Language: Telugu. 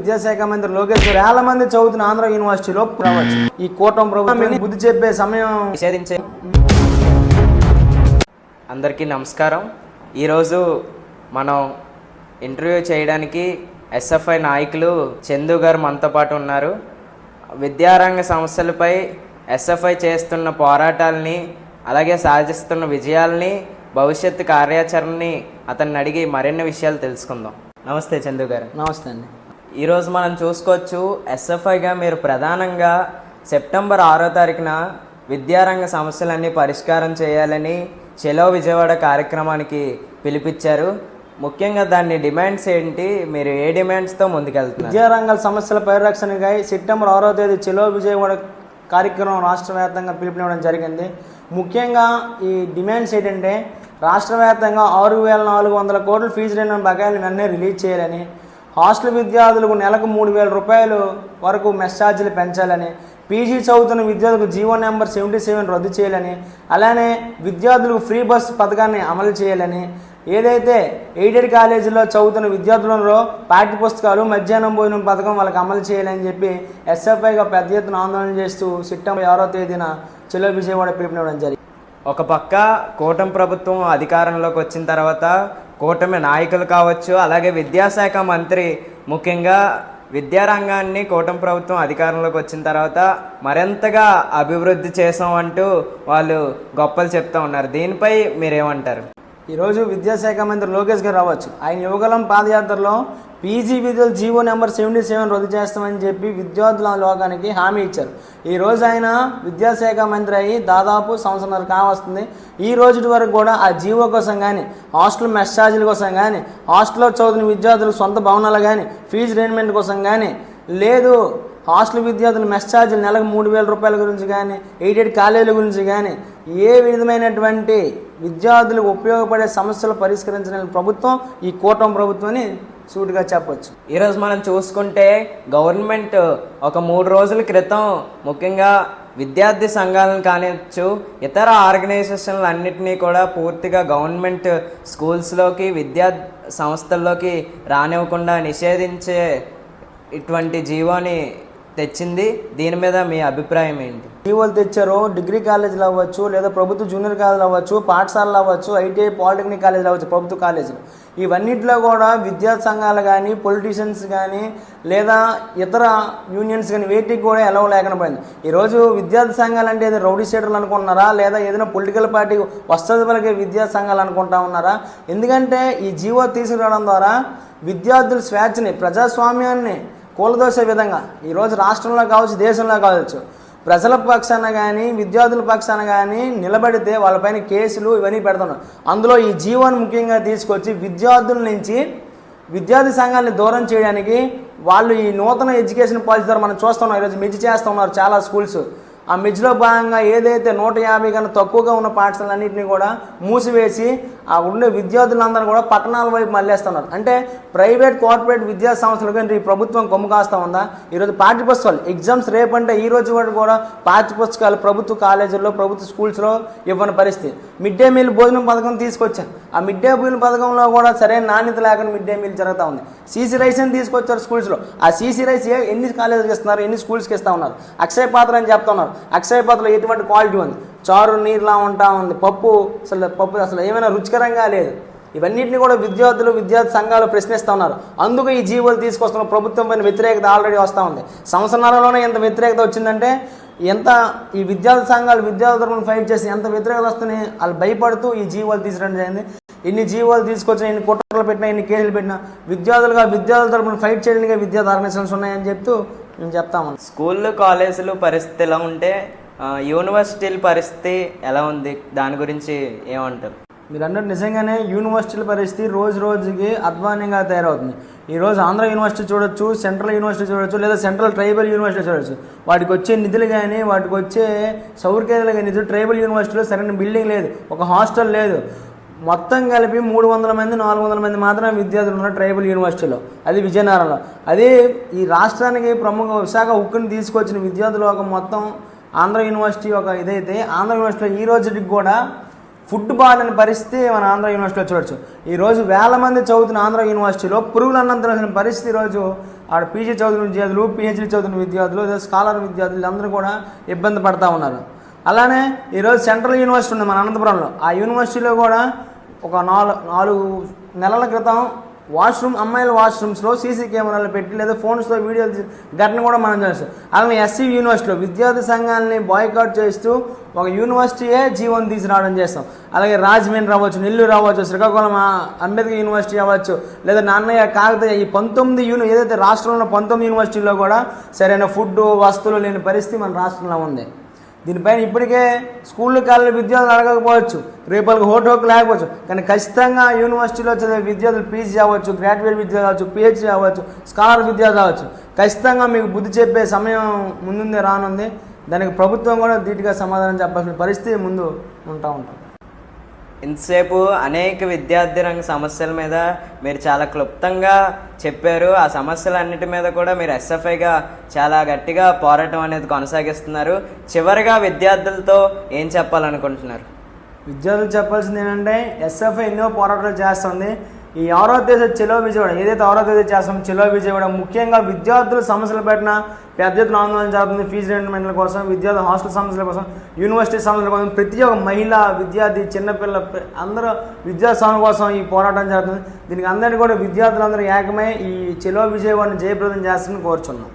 విద్యాశాఖ మంత్రి లోకేష్ గారు వేల మంది చదువుతున్న ఆంధ్ర యూనివర్సిటీలో రావచ్చు. ఈ కూటమి ప్రభుత్వం బుద్ధి చెప్పే సమయం నిషేధించే. అందరికీ నమస్కారం. ఈరోజు మనం ఇంటర్వ్యూ చేయడానికి ఎస్ఎఫ్ఐ నాయకులు చందు గారు మనతో పాటు ఉన్నారు. విద్యారంగ సమస్యలపై ఎస్ఎఫ్ఐ చేస్తున్న పోరాటాలని, అలాగే సాధిస్తున్న విజయాల్ని, భవిష్యత్తు కార్యాచరణని అతన్ని అడిగి మరిన్ని విషయాలు తెలుసుకుందాం. నమస్తే చందు గారు. నమస్తే అండి. ఈరోజు మనం చూసుకోవచ్చు, ఎస్ఎఫ్ఐగా మీరు ప్రధానంగా సెప్టెంబర్ 6వ తారీఖున విద్యారంగ సమస్యలన్నీ పరిష్కారం చేయాలని చెలో విజయవాడ కార్యక్రమానికి పిలిపించారు. ముఖ్యంగా దాని డిమాండ్స్ ఏంటి, మీరు ఏ డిమాండ్స్తో ముందుకెళ్తున్నారు? విద్యారంగ సమస్యల పరిరక్షణకై సెప్టెంబర్ 6వ తేదీ చెలో విజయవాడ కార్యక్రమం రాష్ట్ర వ్యాప్తంగా పిలుపునివ్వడం జరిగింది. ముఖ్యంగా ఈ డిమాండ్స్ ఏంటంటే, రాష్ట్ర వ్యాప్తంగా 6,400 కోట్ల ఫీజు రియంబర్స్మెంట్ బకాయిలు వెంటనే రిలీజ్ చేయాలని, హాస్టల్ విద్యార్థులకు నెలకు 3,000 రూపాయలు వరకు మెస్ ఛార్జీలు పెంచాలని, పీజీ చదువుతున్న విద్యార్థులకు జీవో నెంబర్ 77 రద్దు చేయాలని, అలానే విద్యార్థులకు ఫ్రీ బస్ పథకాన్ని అమలు చేయాలని, ఏదైతే ఎయిడెడ్ కాలేజీలో చదువుతున్న విద్యార్థులలో పాఠ్య పుస్తకాలు, మధ్యాహ్నం భోజనం పథకం వాళ్ళకి అమలు చేయాలని చెప్పి ఎస్ఎఫ్ఐగా పెద్ద ఎత్తున ఆందోళన చేస్తూ సెప్టెంబర్ 6వ తేదీన చెలో విజయవాడ పిలుపునివ్వడం జరిగింది. ఒక పక్క కూటమి ప్రభుత్వం అధికారంలోకి వచ్చిన తర్వాత కూటమి నాయకులు కావచ్చు, అలాగే విద్యాశాఖ మంత్రి ముఖ్యంగా విద్యారంగాన్ని కూటమి ప్రభుత్వం అధికారంలోకి వచ్చిన తర్వాత మరింతగా అభివృద్ధి చేసాం అంటూ వాళ్ళు గొప్పలు చెప్తూ ఉన్నారు. దీనిపై మీరేమంటారు? ఈరోజు విద్యాశాఖ మంత్రి లోకేష్ గారు రావచ్చు. ఆయన యువగలం పాదయాత్రలో పీజీ విద్యుత్ జీవో నెంబర్ 77 రద్దు చేస్తామని చెప్పి విద్యార్థుల లోకానికి హామీ ఇచ్చారు. ఈరోజు ఆయన విద్యాశాఖ మంత్రి అయ్యి దాదాపు సంవత్సరాలు కావస్తుంది. ఈ రోజు వరకు కూడా ఆ జీవో కోసం కానీ, హాస్టల్ మెస్ ఛార్జీల కోసం కానీ, హాస్టల్లో చదువుతున్న విద్యార్థులు సొంత భవనాలు కానీ, ఫీజు రియంబర్స్మెంట్ కోసం కానీ, లేదు హాస్టల్ విద్యార్థులు మెస్ ఛార్జీలు నెలకు 3,000 రూపాయల గురించి కానీ, ఎయిడెడ్ కాలేజీల గురించి కానీ, ఏ విధమైనటువంటి విద్యార్థులకు ఉపయోగపడే సమస్యలు పరిష్కరించిన ప్రభుత్వం ఈ కూటమి ప్రభుత్వాన్ని సూటిగా చెప్పవచ్చు. ఈరోజు మనం చూసుకుంటే గవర్నమెంట్ ఒక 3 రోజుల క్రితం ముఖ్యంగా విద్యార్థి సంఘాలను కానివచ్చు, ఇతర ఆర్గనైజేషన్లు అన్నింటినీ కూడా పూర్తిగా గవర్నమెంట్ స్కూల్స్లోకి, విద్యా సంస్థల్లోకి రానివ్వకుండా నిషేధించే ఇటువంటి జీవోని తెచ్చింది. దీని మీద మీ అభిప్రాయం ఏంటి? జీవోలు తెచ్చారో డిగ్రీ కాలేజీలు అవ్వచ్చు, లేదా ప్రభుత్వ జూనియర్ కాలేజీలు అవ్వచ్చు, పాఠశాలలు అవ్వచ్చు, ఐటీఐ పాలిటెక్నిక్ కాలేజీలు అవ్వచ్చు, ప్రభుత్వ కాలేజీలు, ఇవన్నింటిలో కూడా విద్యా సంఘాలు కానీ, పొలిటీషియన్స్ కానీ, లేదా ఇతర యూనియన్స్ కానీ వేటికి కూడా ఎలవ లేకుండా పోయింది. ఈరోజు విద్యార్థి సంఘాలు అంటే ఏదో రౌడీ షీటర్లు అనుకుంటున్నారా, లేదా ఏదైనా పొలిటికల్ పార్టీ వసతి పలికే విద్యా సంఘాలు అనుకుంటా ఉన్నారా? ఎందుకంటే ఈ జీవో తీసుకురావడం ద్వారా విద్యార్థుల స్వేచ్ఛని, ప్రజాస్వామ్యాన్ని కూలదోసే విధంగా ఈరోజు రాష్ట్రంలో కావచ్చు, దేశంలో కావచ్చు, ప్రజల పక్షాన కానీ, విద్యార్థుల పక్షాన కానీ నిలబడితే వాళ్ళపైన కేసులు ఇవన్నీ పెడుతున్నారు. అందులో ఈ జీవోని ముఖ్యంగా తీసుకొచ్చి విద్యార్థుల నుంచి విద్యార్థి సంఘాన్ని దూరం చేయడానికి వాళ్ళు ఈ నూతన ఎడ్యుకేషన్ పాలసీ ద్వారా మనం చూస్తున్నాం. ఈరోజు మెజ్జి చేస్తున్నారు చాలా స్కూల్స్. ఆ మెజ్జిలో భాగంగా ఏదైతే 150 కన్నా తక్కువగా ఉన్న పాఠశాలన్నింటినీ కూడా మూసివేసి ఆ ఉండే విద్యార్థులందరూ కూడా పట్టణాల వైపు మళ్ళేస్తున్నారు. అంటే ప్రైవేట్, కార్పొరేట్ విద్యా సంస్థలు కానీ ఈ ప్రభుత్వం కొమ్ము కాస్తా ఉందా? ఈరోజు పాఠ్యపుస్తకాలు ఎగ్జామ్స్ రేపంటే ఈ రోజు వరకు కూడా పాఠ్యపుస్తకాలు ప్రభుత్వ కాలేజీల్లో, ప్రభుత్వ స్కూల్స్లో ఇవ్వని పరిస్థితి. మిడ్ డే మీల్ భోజనం పథకం తీసుకొచ్చారు. ఆ మిడ్ డే మీల్ పథకంలో కూడా సరైన నాణ్యత లేకుండా మిడ్ డే మీల్ జరుగుతూ ఉంది. సీసీ రైస్ అని తీసుకొచ్చారు స్కూల్స్లో. ఆ సీసీ రైస్ ఎన్ని కాలేజీకి ఇస్తున్నారు, ఎన్ని స్కూల్స్కి ఇస్తూ ఉన్నారు? అక్షయ పాత్ర అని చెప్తున్నారు. అక్షయ పాత్రలో ఎటువంటి క్వాలిటీ ఉంది? చారు నీరులా ఉంటా ఉంది, పప్పు అసలు ఏమైనా రుచికరంగా లేదు. ఇవన్నింటినీ కూడా విద్యార్థి సంఘాలు ప్రశ్నిస్తూ ఉన్నారు. అందుకు ఈ జీవోలు తీసుకొస్తున్న ప్రభుత్వం పైన వ్యతిరేకత ఆల్రెడీ వస్తూ ఉంది. సంవత్సరాలలోనే ఎంత వ్యతిరేకత వచ్చిందంటే, ఎంత ఈ విద్యార్థి సంఘాలు విద్యార్థుల తరఫున ఫైట్ చేసి ఎంత వ్యతిరేకత వస్తుంది వాళ్ళు భయపడుతూ ఈ జీవోలు తీసుకురావడం జరిగింది. ఎన్ని జీవోలు తీసుకొచ్చినా, ఎన్ని కుట్రలు పెట్టినా, ఎన్ని కేసులు పెట్టినా విద్యార్థుల తరఫున ఫైట్ చేయడానికి విద్యార్థి ఆర్గనైజేషన్స్ ఉన్నాయని చెప్తూ మేము చెప్తాము. స్కూళ్ళు, కాలేజీలు పరిస్థితి ఎలా ఉంటే యూనివర్సిటీల పరిస్థితి ఎలా ఉంది, దాని గురించి ఏమంటారు? మీరు అన్నట్టు నిజంగానే యూనివర్సిటీల పరిస్థితి రోజు రోజుకి అధ్వానంగా తయారవుతుంది. ఈరోజు ఆంధ్ర యూనివర్సిటీ చూడొచ్చు, సెంట్రల్ యూనివర్సిటీ చూడొచ్చు, లేదా సెంట్రల్ ట్రైబల్ యూనివర్సిటీ చూడొచ్చు. వాటికి వచ్చే నిధులు కానీ, వాటికి వచ్చే సౌకర్యాలు కానీ, నిధులు ట్రైబల్ యూనివర్సిటీలో సరైన బిల్డింగ్ లేదు, ఒక హాస్టల్ లేదు. మొత్తం కలిపి 300 మంది 400 మంది మాత్రమే విద్యార్థులు ఉన్నారు ట్రైబల్ యూనివర్సిటీలో, అది విజయనగరంలో. అదే ఈ రాష్ట్రానికి ప్రముఖ విశాఖ ఉక్కుని తీసుకొచ్చిన విద్యార్థులు ఒక మొత్తం ఆంధ్ర యూనివర్సిటీ ఒక ఇదైతే, ఆంధ్ర యూనివర్సిటీలో ఈ రోజుకి కూడా ఫుడ్ బాగాలేని పరిస్థితి మన ఆంధ్ర యూనివర్సిటీలో చూడొచ్చు. ఈరోజు వేల మంది చదువుతున్న ఆంధ్ర యూనివర్సిటీలో పురుగులు అన్నం తినాల్సిన పరిస్థితి ఈరోజు ఆడ పీజీ చదువుతున్న విద్యార్థులు, పిహెచ్డీ చదువుతున్న విద్యార్థులు, లేదా స్కాలర్ విద్యార్థులు అందరూ కూడా ఇబ్బంది పడతా ఉన్నారు. అలానే ఈరోజు సెంట్రల్ యూనివర్సిటీ ఉంది మన అనంతపురంలో. ఆ యూనివర్సిటీలో కూడా ఒక 4 నెలల క్రితం అమ్మాయిల వాష్రూమ్స్లో సీసీ కెమెరాలు పెట్టి లేదా ఫోన్స్లో వీడియోలు ఘటన కూడా మనం చూస్తాం. అలానే ఎస్సీ యూనివర్సిటీలో విద్యార్థి సంఘాలని బాయ్కాట్ చేస్తూ ఒక యూనివర్సిటీయే జీవనం తీసుకురావడం చేస్తాం. అలాగే రాజమండ్రి అవ్వచ్చు, నెల్లూరు అవ్వచ్చు, శ్రీకాకుళం అంబేద్కర్ యూనివర్సిటీ అవ్వచ్చు, లేదా నాన్నయ్య కాకతీయ, ఈ 19 ఏదైతే రాష్ట్రంలో 19 యూనివర్సిటీల్లో కూడా సరైన ఫుడ్ వస్తువులు లేని పరిస్థితి మన రాష్ట్రంలో ఉంది. దీనిపైన ఇప్పటికే స్కూళ్ళు కాలేజీ విద్యార్థులు అడగకపోవచ్చు, రేపటికి హోటోకు లేకపోవచ్చు, కానీ ఖచ్చితంగా యూనివర్సిటీలో చదివే విద్యార్థులు పీజీ అవ్వచ్చు, గ్రాడ్యుయేట్ విద్యార్థులు అవ్వచ్చు, పిహెచ్డీ అవ్వచ్చు, స్కాలర్ విద్యార్థులు అవ్వచ్చు, ఖచ్చితంగా మీకు బుద్ధి చెప్పే సమయం ముందుంది, రానుంది. దానికి ప్రభుత్వం కూడా ధీటుగా సమాధానం చెప్పాల్సిన పరిస్థితి ముందు ఉంటాం. ఇంతసేపు అనేక విద్యార్థి రంగ సమస్యల మీద మీరు చాలా క్లుప్తంగా చెప్పారు. ఆ సమస్యలన్నిటి మీద కూడా మీరు ఎస్ఎఫ్ఐగా చాలా గట్టిగా పోరాటం అనేది కొనసాగిస్తున్నారు. చివరిగా విద్యార్థులతో ఏం చెప్పాలనుకుంటున్నారు? విద్యార్థులు చెప్పాల్సింది ఏంటంటే ఎస్ఎఫ్ఐ ఎన్నో పోరాటాలు చేస్తుంది. ఈ 6వ తేదీ చెలో విజయవాడ ఏదైతే 6వ తేదీ చేస్తామో చెలో విజయవాడ ముఖ్యంగా విద్యార్థులు సమస్యలు పెట్టిన పెద్ద ఎత్తున ఆందోళన జరుగుతుంది. ఫీజు రియంబర్స్మెంట్ల కోసం, విద్యార్థుల హాస్టల్ సమస్యల కోసం, యూనివర్సిటీ సమస్యల కోసం, ప్రతి ఒక్క మహిళ, విద్యార్థి, చిన్నపిల్ల అందరూ విద్యా సమస్యల కోసం ఈ పోరాటం జరుగుతుంది. దీనికి అందరినీ కూడా విద్యార్థులందరూ ఏకమై ఈ చెలో విజయవాడని జయప్రదం చేస్తారని కోరుచున్నాం.